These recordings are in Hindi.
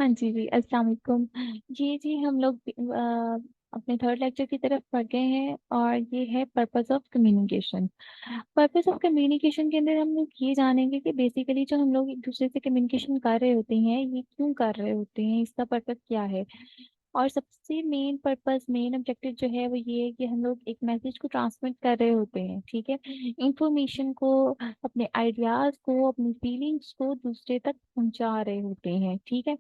हाँ जी जी, अस्सलाम वालेकुम। जी जी, हम लोग अपने थर्ड लेक्चर की तरफ बढ़ गए हैं और ये है purpose of communication. Purpose of communication के अंदर हम लोग ये जानेंगे कि बेसिकली जो हम लोग एक दूसरे से कम्युनिकेशन कर रहे होते हैं ये क्यों कर रहे होते हैं, इसका पर्पस क्या है। और सबसे मेन पर्पस, मेन ऑब्जेक्टिव जो है वो ये है कि हम लोग एक मैसेज को ट्रांसमिट कर रहे होते हैं, ठीक है। इंफॉर्मेशन को, अपने आइडियाज को, अपनी फीलिंग्स को दूसरे तक पहुंचा रहे होते हैं, ठीक है।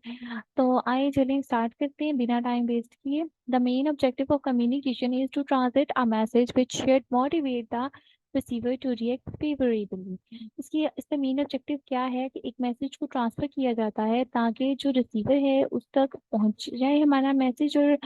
तो आइए चलें स्टार्ट करते हैं बिना टाइम वेस्ट किए। The main objective of communication is to translate a message which should motivate the receiver to react favourably. इसका मेन ऑब्जेक्टिव क्या है कि एक मैसेज को ट्रांसफर किया जाता है ताकि जो रिसीवर है उस तक पहुंच जाए हमारा मैसेज, और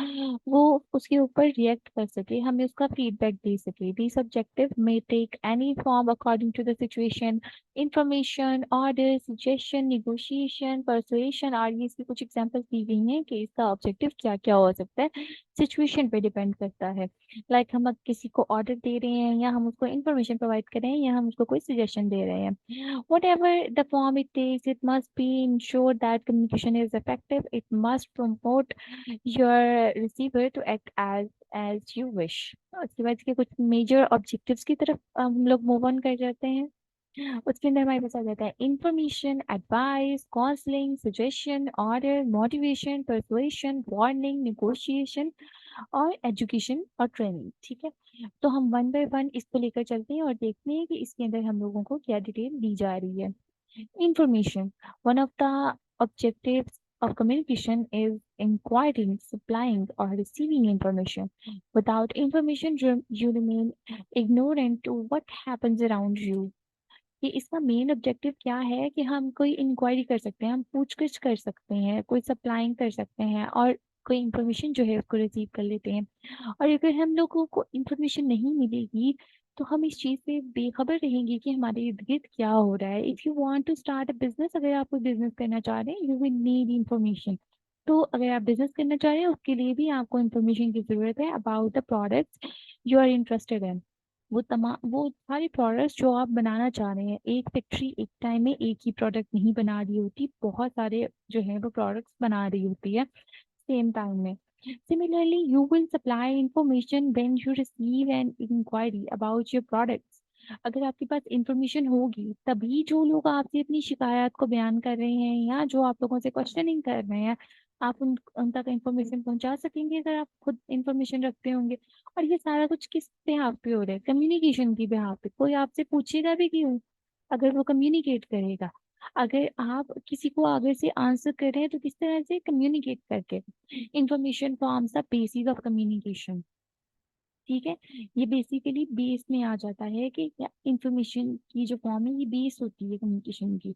वो उसके ऊपर रिएक्ट कर सके, हमें उसका फीडबैक दे सके। This objective may take any form according to the situation. Information, order, suggestion, negotiation, persuasion, और ये इसकी कुछ एग्जांपल्स दी गई हैं कि इसका ऑब्जेक्टिव क्या क्या हो सकता है। सिचुएशन पे डिपेंड करता है। लाइक हम किसी को ऑर्डर दे रहे हैं, या हम उसको इंफॉर्मेशन प्रोवाइड कर रहे हैं, या हम उसको कोई सजेशन दे रहे हैं। whatever the form it takes, it must be ensure that communication is effective. It must promote your receiver to act as you wish. उसके बाद इसके कुछ मेजर ऑब्जेक्टिव्स की तरफ हम लोग मूव ऑन कर जाते हैं। उसके अंदर हमारे पास आ जाता है information, advice, counselling, suggestion, order, motivation, persuasion, warning, negotiation, और एजुकेशन और ट्रेनिंग, ठीक है। तो हम वन बाय वन इसको लेकर चलते हैं और देखते हैं कि इसके अंदर हम लोगों को क्या डिटेल दी जा रही है। Information, one of the objectives of communication is inquiring, supplying, or receiving information. Without information, you remain ignorant to what happens around you. कि इसका मेन ऑब्जेक्टिव क्या है कि हम कोई इंक्वायरी कर सकते हैं, हम पूछगिछ कर सकते हैं, कोई सप्लाइंग कर सकते हैं, और कोई इंफॉर्मेशन जो है उसको रिसीव कर लेते हैं। और अगर हम लोगों को इंफॉर्मेशन नहीं मिलेगी तो हम इस चीज़ से बेखबर रहेंगे कि हमारे इर्द गिर्द क्या हो रहा है। If you want to start a business, अगर आप कोई बिजनेस करना चाह रहे हैं, यू विल नीड इंफॉर्मेशन। तो अगर आप बिजनेस करना चाह रहे हैं उसके लिए भी आपको इंफॉर्मेशन की जरूरत है about the products you are interested in. वो सारे प्रोडक्ट्स जो आप बनाना चाह रहे हैं, एक फैक्ट्री एक टाइम में एक ही प्रोडक्ट नहीं बना रही होती, बहुत सारे जो है वो प्रोडक्ट्स बना रही होती है सेम टाइम में। Similarly, you will supply information when you receive an inquiry about your products. अगर आपके पास इंफॉर्मेशन होगी तभी जो लोग आपसे अपनी शिकायत को बयान कर रहे हैं या जो आप लोगों से क्वेश्चनिंग कर रहे हैं, आप उन तक इंफॉर्मेशन पहुंचा सकेंगे अगर आप खुद इंफॉर्मेशन रखते होंगे। और ये सारा कुछ किस बिहाफ पे हो रहा है? कम्युनिकेशन की बिहाफ पे। कोई आपसे पूछेगा भी क्यों अगर वो कम्युनिकेट करेगा। अगर आप किसी को आगे से आंसर कर रहे हैं तो किस तरह से? कम्युनिकेट करके। Information forms the basis of communication, ठीक है। ये बेसिकली बेस में आ जाता है कि इंफॉर्मेशन की जो फॉर्म है ये बेस होती है कम्युनिकेशन की।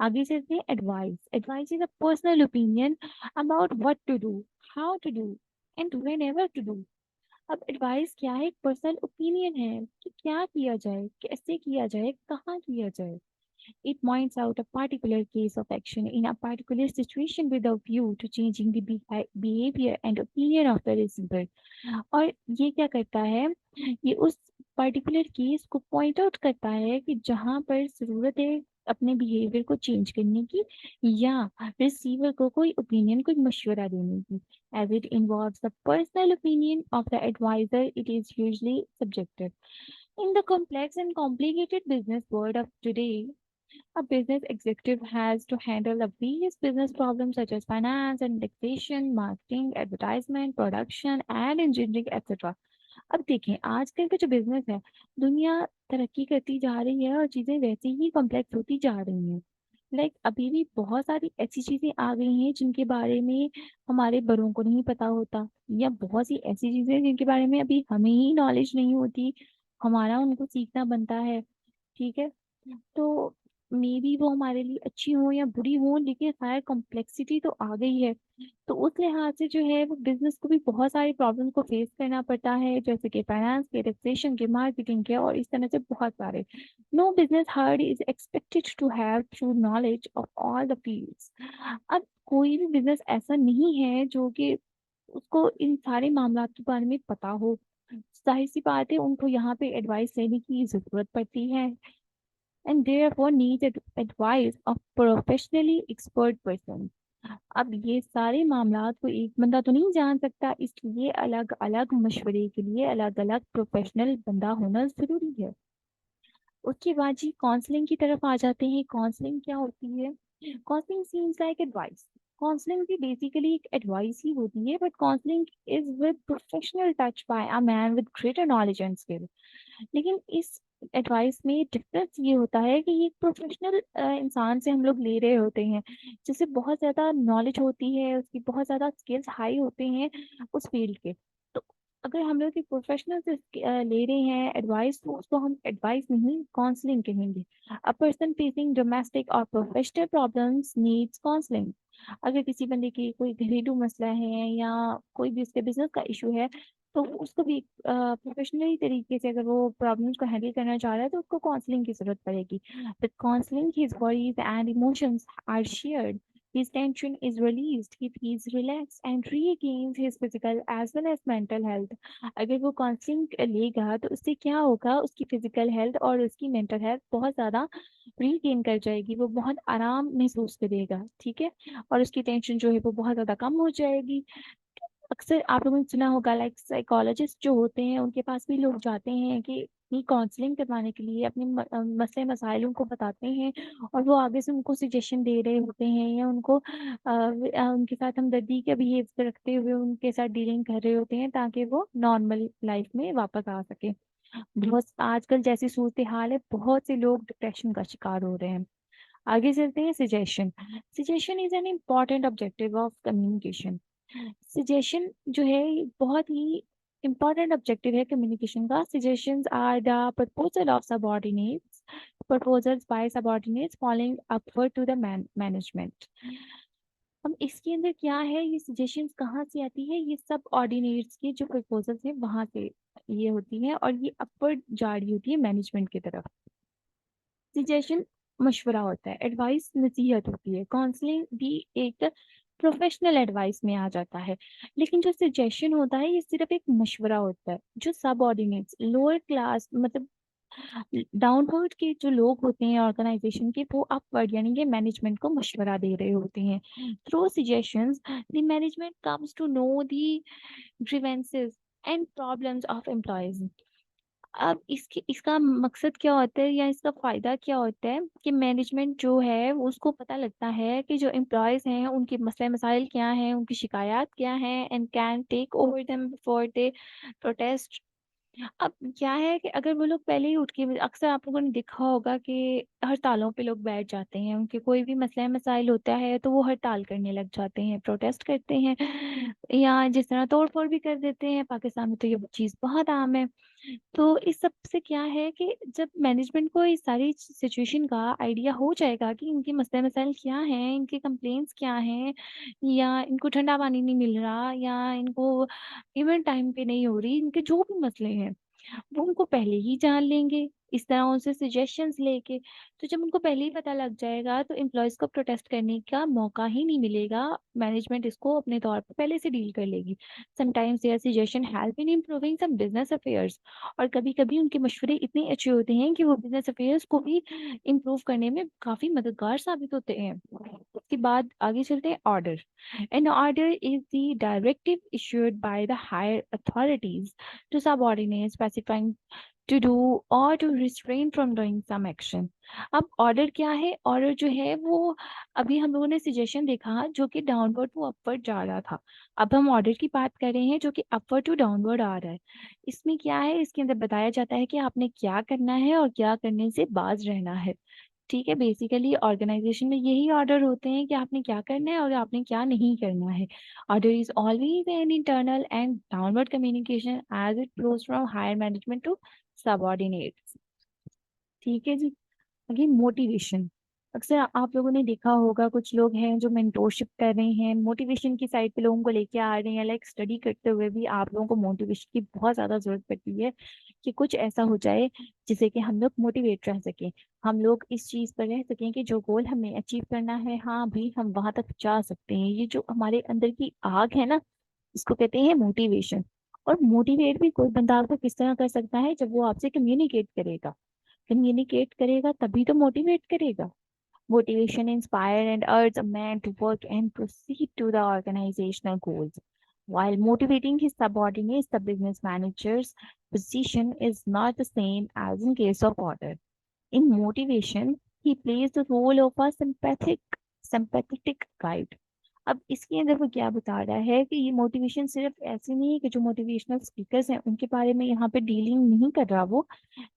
आगे चलते हैं advice. Advice is a personal opinion about what to do, how to do, and whenever to do. अब एडवाइस क्या है? एक पर्सनल ओपिनियन है कि क्या किया जाए, कैसे किया जाए, कहाँ किया जाए। It points out a particular case of action in a particular situation with a view to changing the behavior and opinion of the receiver. और ये क्या करता है? ये उस पर्टिकुलर केस को पॉइंट आउट करता है कि जहां पर जरूरत है अपने बिहेवियर को चेंज करने की, या रिसीवर को कोई ओपिनियन, कोई मशवरा देने की। As it involves the personal opinion of the advisor, it is usually subjective. In the complex and complicated business world of today, a business executive has to handle the various business problems such as finance and taxation, marketing, advertisement, production, and engineering, etc. अब देखें आजकल का जो बिजनेस है, दुनिया तरक्की करती जा रही है और चीजें वैसे ही कॉम्प्लेक्स होती जा रही हैं। लाइक अभी भी बहुत सारी ऐसी चीजें आ गई हैं जिनके बारे में हमारे बड़ों को नहीं पता होता, या बहुत सी ऐसी चीजें जिनके बारे में अभी हमें ही नॉलेज नहीं होती, हमारा उनको सीखना बनता है, ठीक है। तो मे बी वो हमारे लिए अच्छी हो या बुरी हो, लेकिन खैर कॉम्प्लेक्सिटी तो आ गई है। तो उस लिहाज से जो है वो बिजनेस को भी बहुत सारी प्रॉब्लम को फेस करना पड़ता है, जैसे कि फाइनेंस के, टैक्सेशन के, मार्केटिंग के, और इस तरह से बहुत सारे। No business head is expected to have true knowledge of all the fields. अब कोई भी बिजनेस ऐसा नहीं है जो कि उसको इन सारे मामला के बारे में पता हो। जाहिर सी बात है उनको यहाँ पे एडवाइस लेने की जरूरत पड़ती है, and therefore need advice of professionally expert person. अब ये सारे मामलात को एक बंदा तो नहीं जान सकता, इसलिए अलग अलग मशवरे के लिए अलग अलग प्रोफेशनल बंदा होना जरूरी है। उसके बाद जी काउंसलिंग की तरफ आ जाते हैं। काउंसलिंग क्या होती है? Counselling seems like advice. Counselling भी बेसिकली एक एडवाइस ही होती है, but counselling is with professional touch by a man with greater knowledge and skill. लेकिन इस एडवाइस में डिफरेंस ये होता है कि ये प्रोफेशनल इंसान से हम लोग ले रहे होते हैं, जिसे बहुत ज्यादा नॉलेज होती है, उसकी बहुत ज्यादा स्किल्स हाई होते हैं उस फील्ड के। तो अगर हम लोग एक प्रोफेशनल से ले रहे हैं एडवाइस, तो उसको हम एडवाइस नहीं काउंसलिंग कहेंगे। अ पर्सन फेसिंग डोमेस्टिक और प्रोफेशनल प्रॉब्लम्स नीड्स काउंसलिंग। अगर किसी बंदे की कोई घरेलू मसला है या कोई भी उसके बिजनेस का इशू है, तो उसको भी प्रोफेशनली तरीके से अगर वो प्रॉब्लम्स को हैंडल करना चाह रहा है, तो उसको काउंसलिंग की जरूरत पड़ेगी। With counselling his worries and emotions are shared, his tension is released, he feels relaxed and regains his physical as well as mental health। अगर वो काउंसलिंग लेगा तो उससे क्या होगा, उसकी फिजिकल हेल्थ और उसकी मेंटल हेल्थ बहुत ज्यादा रीगेन कर जाएगी, वो बहुत आराम महसूस करेगा, ठीक है। और उसकी टेंशन जो है वो बहुत ज्यादा कम हो जाएगी। अक्सर आप लोगों ने सुना होगा, लाइक साइकोलॉजिस्ट जो होते हैं उनके पास भी लोग जाते हैं कि ये काउंसलिंग करवाने के लिए अपने मसले मसाइल उनको बताते हैं, और वो आगे से उनको सजेशन दे रहे होते हैं या उनको उनके साथ हमदर्दी का बिहेव रखते हुए उनके साथ डीलिंग कर रहे होते हैं, ताकि वो नॉर्मल लाइफ में वापस आ सके। बहुत आजकल जैसी सूरत हाल है, बहुत से लोग डिप्रेशन का शिकार हो रहे हैं। आगे चलते हैं। Suggestion. Suggestion is an important objective of communication. Suggestion जो है ये बहुत ही important objective है कम्युनिकेशन का। suggestions are the proposal of subordinates, proposals by subordinates following upward to the management। हम इसके अंदर क्या है, ये suggestions कहाँ से आती है? ये सब ऑर्डिनेट्स की जो proposals है वहां से ये होती है, और ये अपवर्ड जा रही होती है मैनेजमेंट की तरफ। सजेशन मशवरा होता है, एडवाइस नसीहत होती है। काउंसलिंग भी एक प्रोफेशनल एडवाइस में आ जाता है। लेकिन जो सजेशन होता है ये सिर्फ एक मशवरा होता है। जो सबऑर्डिनेट्स लोअर क्लास मतलब डाउनवर्ड के जो लोग होते हैं ऑर्गेनाइजेशन के, वो अपवर्ड यानी कि मैनेजमेंट को मशवरा दे रहे होते हैं। Through suggestions the management comes to know the grievances and problems of employees. अब इसके इसका मकसद क्या होता है या इसका फायदा क्या होता है कि मैनेजमेंट जो है वो उसको पता लगता है कि जो एम्प्लॉयज हैं उनके मसले मसाइल क्या हैं, उनकी शिकायत क्या हैं, and can take over them before they protest. अब क्या है कि अगर वो लोग पहले ही उठ के, अक्सर आप लोगों ने देखा होगा कि हड़तालों पे लोग बैठ जाते हैं, उनके कोई भी मसला मसाइल होता है तो वो हड़ताल करने लग जाते हैं, प्रोटेस्ट करते हैं, या जिस तरह तोड़ फोड़ भी कर देते हैं। पाकिस्तान में तो ये चीज़ बहुत आम है। तो इस सब से क्या है कि जब मैनेजमेंट को इस सारी सिचुएशन का आइडिया हो जाएगा कि इनके मसले मसाइल क्या हैं, इनके कंप्लेंट्स क्या हैं, या इनको ठंडा पानी नहीं मिल रहा, या इनको पेमेंट टाइम पे नहीं हो रही, इनके जो भी मसले हैं वो उनको पहले ही जान लेंगे, इस तरह उनसे सजेशंस लेके। तो जब उनको पहले ही पता लग जाएगा तो एम्प्लॉयज को प्रोटेस्ट करने का मौका ही नहीं मिलेगा। मैनेजमेंट इसको अपने तौर पर पहले से डील कर लेगी। Sometimes their suggestion help in improving some business affairs. और कभी कभी उनके मशवरे इतने अच्छे होते हैं कि वो बिजनेस अफेयर्स को भी इम्प्रूव करने में काफी मददगार साबित होते हैं। उसके बाद आगे चलते हैं। Order. An order is the directive issued by the higher authorities to subordinates specifying to do or to refrain from doing some action। अब ऑर्डर क्या है? ऑर्डर जो है वो, अभी हम लोगों ने सजेशन देखा जो कि डाउनवर्ड टू अपवर्ड जा रहा था। अब हम ऑर्डर की बात कर रहे हैं जो कि अपवर्ड टू डाउनवर्ड आ रहा है। इसमें क्या है, इसके अंदर बताया जाता है कि आपने क्या करना है और क्या करने से बाज रहना है। ठीक है, बेसिकली ऑर्गेनाइजेशन में यही ऑर्डर होते हैं कि आपने क्या करना है और आपने क्या नहीं करना है। Order is always an internal and downward communication as it flows from higher management to subordinates. ठीक है जी। आगे मोटिवेशन। अक्सर आप लोगों ने देखा होगा कुछ लोग हैं जो मेंटोरशिप कर रहे हैं, मोटिवेशन की साइड पे लोगों को लेके आ रहे हैं। लाइक स्टडी करते हुए भी आप लोगों को मोटिवेशन की बहुत ज्यादा जरूरत पड़ती है कि कुछ ऐसा हो जाए जिससे कि हम लोग मोटिवेट रह सकें, हम लोग इस चीज पर रह सकें कि जो गोल हमें अचीव करना है, हाँ भी हम वहां तक जा सकते हैं। ये जो हमारे अंदर की आग है ना, इसको कहते हैं मोटिवेशन। और मोटिवेट भी कोई बंदा आपको किस तरह कर सकता है, जब वो आपसे कम्युनिकेट करेगा। कम्युनिकेट करेगा तभी तो मोटिवेट करेगा। Motivation inspires and urges a man to work and proceed to the organizational goals. While motivating his subordinates, the business manager's position is not the same as in case of order. In motivation, he plays the role of a sympathetic guide. अब इसके अंदर वो क्या बता रहा है कि ये मोटिवेशन सिर्फ ऐसे नहीं है कि जो मोटिवेशनल स्पीकर्स हैं उनके बारे में यहाँ पे डीलिंग नहीं कर रहा वो।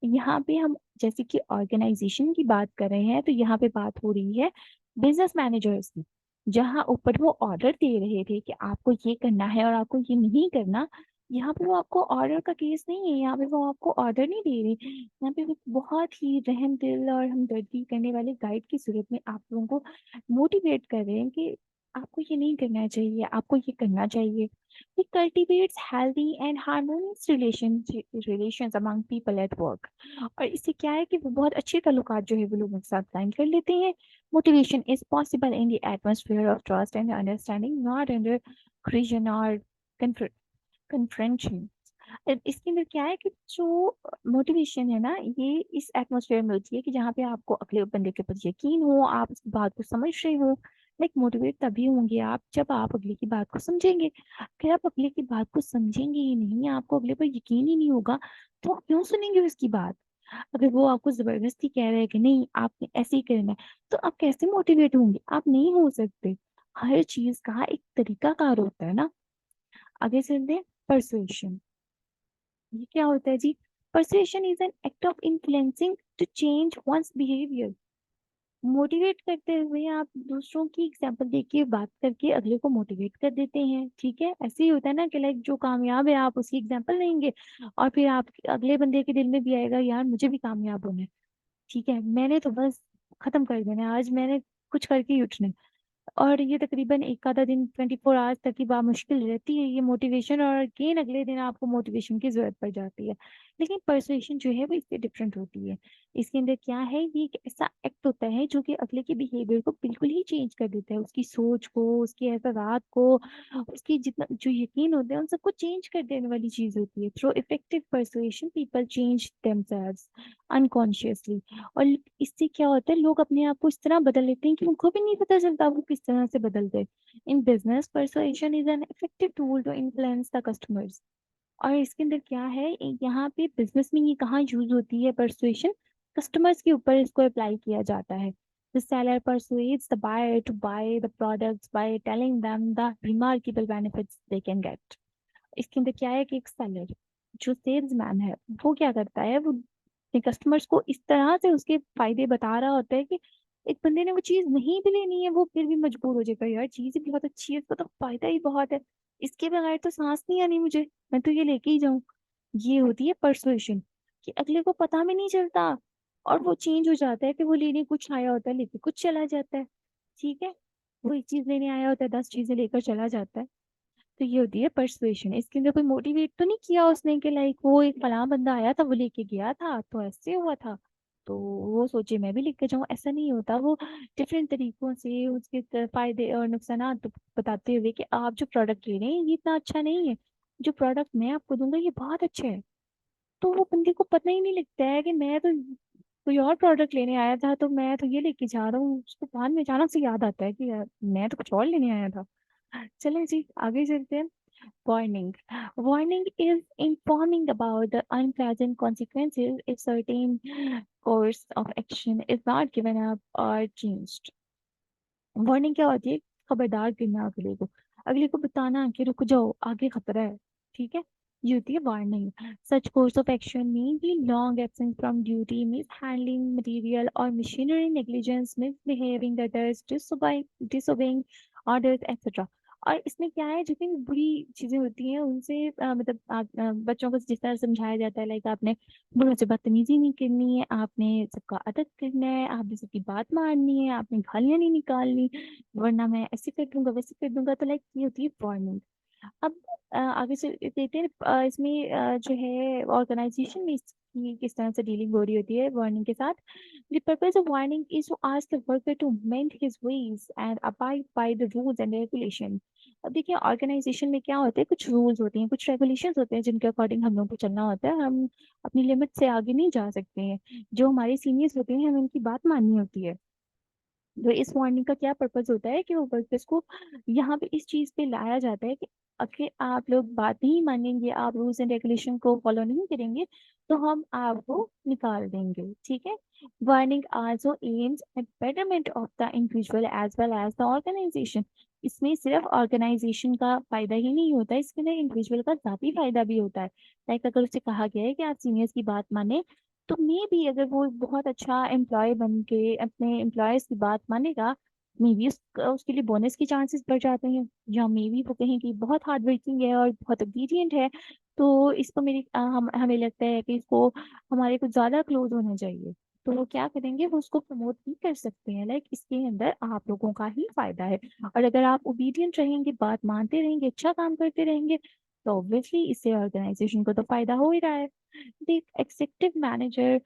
यहाँ पे हम जैसे कि ऑर्गेनाइजेशन की बात कर रहे हैं तो यहाँ पे बात हो रही है बिजनेस मैनेजर्स की, जहाँ ऊपर वो ऑर्डर दे रहे थे कि आपको ये करना है और आपको ये नहीं करना। यहाँ पे वो आपको ऑर्डर का केस नहीं है, यहाँ पे वो आपको ऑर्डर नहीं दे रहे, यहाँ पे वो बहुत ही रहम दिल और हमदर्दी करने वाले गाइड की सूरत में आप लोगों को मोटिवेट कर रहे हैं कि आपको ये नहीं करना चाहिए, आपको ये करना चाहिए। It cultivates healthy and harmonious relations among people at work. और इससे क्या है कि वो बहुत अच्छे ताल्लुकात जो है वो लोगों के साथ कायम कर लेते हैं। Motivation is possible in the atmosphere of trust and understanding, not under coercion or conf- confrontation. इसके अंदर क्या है कि जो मोटिवेशन है ना ये इस एटमोसफेयर में होती है कि जहाँ पे आपको अगले बंदे के ऊपर यकीन हो, आप उसकी बात को समझ रहे हो। लाइक मोटिवेट तभी होंगे आप जब आप अगले की बात को समझेंगे। अगर आप अगले की बात को समझेंगे ही नहीं, आपको अगले पर यकीन ही नहीं होगा, तो आप क्यों सुनेंगे उसकी बात। अगर वो आपको जबरदस्ती कह रहे हैं कि नहीं आपने ऐसे ही करना है, तो आप कैसे मोटिवेट होंगे, आप नहीं हो सकते। हर चीज का एक तरीकाकार होता है ना। आगे चलते हैं परसुएशन। ये क्या होता है जी। Persuasion is an act of influencing to change one's behaviour. Motivate करते हुए आप दूसरों की एग्जाम्पल देके बात करके अगले को मोटिवेट कर देते हैं, ठीक है। ऐसे ही होता है ना कि लाइक जो कामयाब है आप उसकी एग्जाम्पल लेंगे और फिर आप अगले बंदे के दिल में भी आएगा यार मुझे भी कामयाब होना है, ठीक है, मैंने तो बस खत्म कर देना है, आज मैंने कुछ करके ही उठना है। और ये तकरीबन एक आधा दिन 24 आवर्स तक की मुश्किल रहती है ये मोटिवेशन, और अगेन अगले दिन आपको मोटिवेशन की जरूरत पड़ जाती है। लेकिन परसुएशन जो है वो इससे डिफरेंट होती है। इसके अंदर क्या है, ये एक ऐसा एक्ट होता है जो कि अगले के बिहेवियर को बिल्कुल ही चेंज कर देता है, उसकी सोच को, उसकी एहसास को, उसकी जितना जो यकीन होते हैं उन सबको चेंज कर देने वाली चीज होती है। Through effective persuasion people change themselves unconsciously. और इससे क्या होता है, लोग अपने आप को इस तरह बदल लेते हैं कि उनको भी नहीं पता चलता वो किस तरह से बदल गए। In business persuasion is an effective tool to influence the customers. और इसके अंदर क्या है, यहाँ पे बिजनेस में ये कहाँ यूज होती है परसुएशन, कस्टमर्स के ऊपर इसको अप्लाई किया जाता है। The seller persuades the buyer to buy the products by telling them the remarkable benefits they can get. इसके अंदर क्या है कि एक सेलर जो सेल्समैन है वो क्या करता है, वो अपने कस्टमर्स को इस तरह से उसके फायदे बता रहा होता है कि एक बंदे ने वो चीज नहीं भी लेनी है वो फिर भी मजबूर हो जाएगा, यार चीज ही बहुत अच्छी है, इसका तो फायदा ही बहुत है, इसके बगैर तो सांस नहीं आनी मुझे, मैं तो ये लेके ही जाऊं। ये होती है परसुएशन, कि अगले को पता भी नहीं चलता और वो चेंज हो जाता है कि वो लेने कुछ आया होता है लेके कुछ चला जाता है, ठीक है। वो एक चीज लेने आया होता है 10 चीजें लेकर चला जाता है। तो ये होती है परसुएशन। इसके अंदर कोई मोटिवेट तो नहीं किया उसने कि लाइक वो एक फलां बंदा आया था वो लेके गया था तो ऐसे हुआ था तो वो सोचे मैं भी लेके जाऊं, ऐसा नहीं होता। वो डिफरेंट तरीकों से उसके फायदे और नुकसान तो बताते हुए कि आप जो प्रोडक्ट ले रहे हैं ये इतना अच्छा नहीं है, जो प्रोडक्ट मैं आपको दूंगा ये बहुत अच्छा है। तो वो बंदे को पता ही नहीं लगता है कि मैं तो कोई और प्रोडक्ट लेने आया था तो मैं तो ये लेके जा रहा हूँ, उसको बाद में अचानक से याद आता है कि यार मैं तो कुछ और लेने आया था। चलें जी आगे चलते हैं। Warning. Warning is informing about the unpleasant consequences if certain course of action is not given up or changed. Warning क्या होती है, खबरदार करना अगले को, अगले को बताना कि रुक जाओ आगे खतरा है, ठीक है। ये होती है warning. Such course of action में भी long absence from duty, mishandling material और machinery negligence, misbehaving others, disobeying orders etcetera. और इसमें क्या है जितनी भी बुरी चीजें होती हैं उनसे मतलब बच्चों को जिस तरह समझाया जाता है लाइक आपने बड़ों से बदतमीजी नहीं करनी है, आपने सबका अदब करना है, आपने सबकी बात माननी है, आपने गालियां नहीं निकालनी, वरना मैं ऐसे कर दूंगा वैसे कर दूंगा। तो लाइक ये होती है वार्निंग। अब आगे से देखते हैं इसमें जो है ऑर्गेनाइजेशन में इसकी किस तरह से डीलिंग हो रही होती है वार्निंग के साथ। The purpose of warning is to ask the worker to mend his ways and abide by the rules and regulation. अब देखिए ऑर्गेनाइजेशन में क्या होते हैं, कुछ रूल्स होते हैं, कुछ रेगुलेशंस होते हैं जिनके अकॉर्डिंग हम लोग को चलना होता है। हम अपनी लिमिट से आगे नहीं जा सकते हैं, जो हमारे सीनियर्स होते हैं हमें उनकी बात माननी होती है। तो इस वार्निंग का क्या पर्पज होता है कि वो वर्कर्स को यहाँ पे इस चीज पे लाया जाता है कि अगर आप लोग बात नहीं मानेंगे, आप रूल्स एंड रेगुलेशन को फॉलो नहीं करेंगे, तो हम आपको निकाल देंगे। ठीक है। Warning also aims at betterment of the individual as well as the organisation. इसमें सिर्फ ऑर्गेनाइजेशन का फायदा ही नहीं होता है, इसके अंदर इंडिविजुअल का जाती फायदा भी होता है। लाइक अगर उसे कहा गया है कि आप सीनियर्स की बात माने, तो मे भी अगर वो बहुत अच्छा एम्प्लॉय बन के अपने एम्प्लॉयज की बात मानेगा, मे बी उसके लिए बोनस के चांसेस बढ़ जाते हैं। या मे बी वो कहें कि बहुत हार्ड वर्किंग है और बहुत ओबीडियंट है, तो इसको हमें लगता है कि इसको हमारे कुछ ज्यादा क्लोज होना चाहिए, तो वो क्या करेंगे, वो उसको प्रमोट भी कर सकते हैं। लाइक इसके अंदर आप लोगों का ही फायदा है। और अगर आप ओबीडियंट रहेंगे, बात मानते रहेंगे, अच्छा काम करते रहेंगे, तो ऑब्वियसली इससे ऑर्गेनाइजेशन को तो फायदा हो ही रहा है। The executive manager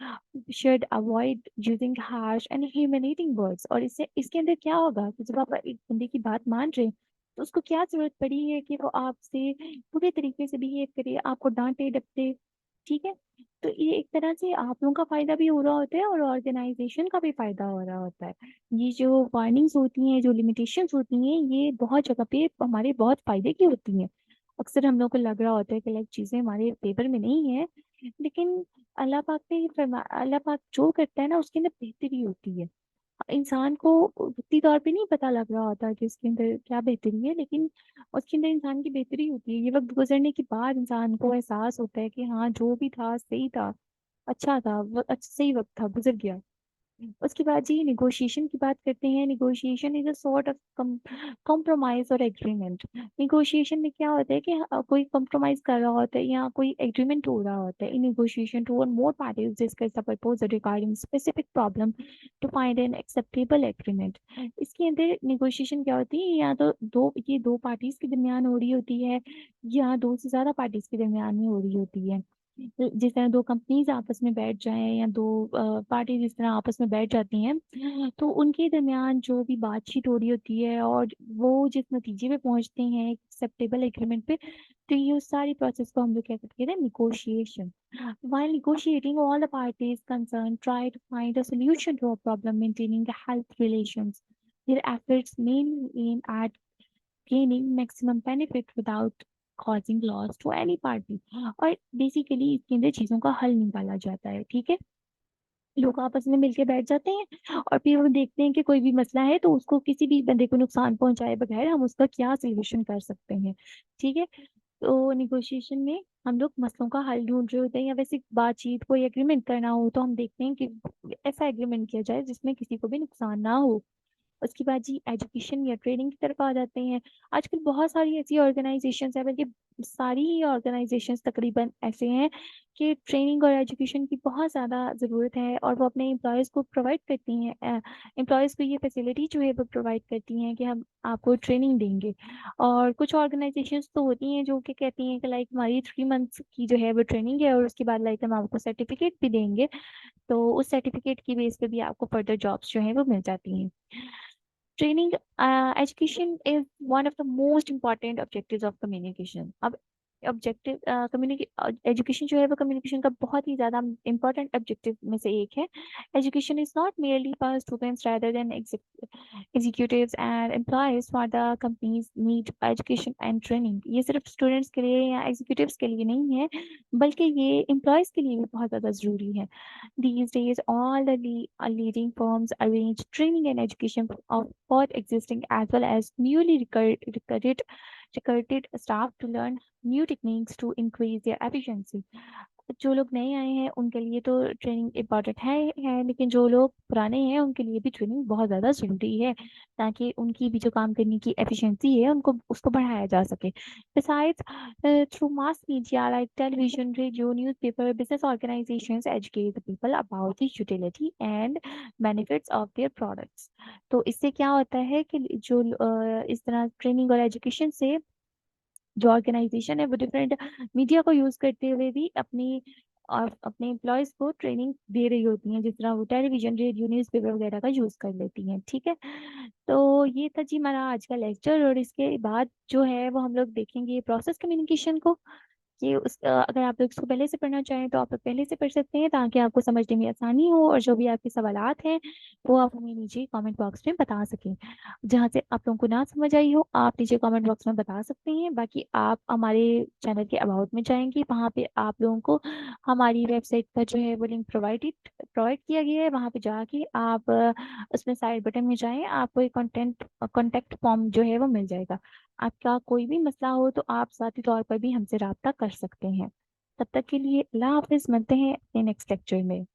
should avoid using harsh and humiliating words। और इससे इसके अंदर क्या होगा कि जब आप एक बंदे की बात मान रहे हैं, तो उसको क्या जरूरत पड़ी है कि वो आपसे पूरे तरीके से बिहेव करे, आपको डांटे डपटे। ठीक है। तो ये एक तरह से आप लोगों का फायदा भी हो रहा होता है और ऑर्गेनाइजेशन का भी फायदा हो रहा होता है। ये जो वार्निंग्स होती हैं, जो लिमिटेशंस होती हैं, ये बहुत जगह पे हमारे बहुत फायदे की होती हैं। अक्सर हम लोग को लग रहा होता है कि लाइक चीजें हमारे फेवर में नहीं है, लेकिन अल्लाह पाक जो करता है ना, उसके अंदर बेहतरी होती है। इंसान को वक्ती तौर पे नहीं पता लग रहा होता कि उसके अंदर क्या बेहतरी है, लेकिन उसके अंदर इंसान की बेहतरी होती है। ये वक्त गुजरने के बाद इंसान को एहसास होता है कि हाँ, जो भी था सही था, अच्छा था, वो अच्छा सही वक्त था, गुजर गया। उसके बाद जी निगोशिएशन की बात करते हैं। Negotiation is a sort of compromise और एग्रीमेंट। निगोशिएशन में क्या होता है कि कोई कॉम्प्रोमाइज कर रहा होता है या कोई एग्रीमेंट हो रहा होता है। इन negotiation two or more parties discuss the proposal regarding specific problem to find an acceptable agreement. इसके अंदर निगोशिएशन क्या होती है, या तो दो पार्टीज के दरमियान हो रही होती है, या दो से ज्यादा पार्टीज के दरमियान में हो रही होती है। जिस तरह दो कंपनीज आपस में बैठ जाएं या दो पार्टी जिस तरह आपस में बैठ जाती हैं, तो उनके दरमियान जो भी बातचीत हो रही होती है और वो जिस नतीजे पे पहुंचते हैं एक्सेप्टेबल एग्रीमेंट पे, तो ये उस सारी प्रोसेस को हम लोग क्या कहते हैं, negotiation. While negotiating, all the parties concerned try to find a solution to a problem, maintaining the health relations. Their efforts mainly aim at gaining maximum benefit without causing loss to any party। और बेसिकली इसके अंदर चीजों का हल निकाला जाता है। ठीक है। लोग आपस में मिलके बैठ जाते हैं और फिर वो देखते हैं कि कोई भी मसला है तो उसको किसी भी बंदे को नुकसान पहुंचाए बगैर हम उसका क्या सोल्यूशन कर सकते हैं। ठीक है। तो निगोशिएशन में हम लोग मसलों का हल ढूंढ रहे होते हैं, या वैसे बातचीत कोई एग्रीमेंट करना हो तो हम देखते हैं कि ऐसा एग्रीमेंट किया जाए जिसमें किसी को भी नुकसान ना हो। उसके बाद जी एजुकेशन या ट्रेनिंग की तरफ आ जाते हैं। आजकल बहुत सारी ऐसी ऑर्गेनाइजेशंस है, बल्कि सारी ही ऑर्गेनाइजेशंस तकरीबन ऐसे हैं कि ट्रेनिंग और एजुकेशन की बहुत ज़्यादा ज़रूरत है और वो अपने एम्प्लॉयज़ को प्रोवाइड करती हैं। एम्प्लॉयज़ को ये फैसिलिटी जो है वो प्रोवाइड करती हैं कि हम आपको ट्रेनिंग देंगे। और कुछ ऑर्गेनाइजेशंस तो होती हैं जो कि कहती हैं कि लाइक हमारी 3 मंथ्स की जो है वो ट्रेनिंग है और उसके बाद लाइक हम आपको सर्टिफिकेट भी देंगे, तो उस सर्टिफिकेट की बेस पे भी आपको फर्दर जॉब्स जो है वो मिल जाती हैं। Training, education is one of the most important objectives of communication। अब ऑब्जेक्टिव एजुकेशन जो है वो कम्युनिकेशन का बहुत ही ज्यादा इंपॉर्टेंट ऑब्जेक्टिव में से एक है। Education is not merely for students rather than executives and employees for the companies need education and training। ये सिर्फ स्टूडेंट्स के लिए या एग्जीक्यूटिव्स के लिए नहीं है, बल्कि ये एम्प्लॉयज के लिए भी बहुत ज्यादा जरूरी है। These days, all the leading firms arrange training and education of both existing as well as newly recruited staff to learn new techniques to increase their efficiency। जो लोग नए आए हैं उनके लिए तो ट्रेनिंग इम्पॉर्टेंट है, लेकिन जो लोग पुराने हैं उनके लिए भी ट्रेनिंग बहुत ज़्यादा ज़रूरी है, ताकि उनकी भी जो काम करने की एफिशिएंसी है उनको उसको बढ़ाया जा सके। Besides, through mass media like television, radio, newspaper, business organizations educate the people about the utility and benefits of their products। तो इससे क्या होता है कि जो इस तरह ट्रेनिंग और एजुकेशन से जो ऑर्गेनाइजेशन है वो डिफरेंट मीडिया को यूज करते हुए भी अपने एम्प्लॉयज को ट्रेनिंग दे रही होती हैं, जिस तरह वो टेलीविजन, रेडियो, न्यूज़पेपर वगैरह का यूज कर लेती हैं। ठीक है। तो ये था जी हमारा आज का लेक्चर, और इसके बाद जो है वो हम लोग देखेंगे प्रोसेस कम्युनिकेशन को। कि अगर आप लोग इसको पहले से पढ़ना चाहें तो आप लोग पहले से पढ़ सकते हैं, ताकि आपको समझने में आसानी हो, और जो भी आपके सवालात हैं वो आप हमें नीचे कमेंट बॉक्स में बता सकें। जहाँ से आप लोगों को ना समझ आई हो, आप नीचे कमेंट बॉक्स में बता सकते हैं। बाकी आप हमारे चैनल के अबाउट में जाएंगे, वहाँ पे आप लोगों को हमारी वेबसाइट का जो है वो लिंक प्रोवाइड किया गया है। वहाँ पे जाके आप उसमें साइड बटन में जाएं, आपको एक कॉन्टेक्ट फॉर्म जो है वो मिल जाएगा। आपका कोई भी मसला हो तो आप साथी तौर पर भी हमसे रब्ता कर सकते हैं। तब तक के लिए अल्लाह हाफिज, मिलते हैं अपने नेक्स्ट लेक्चर में।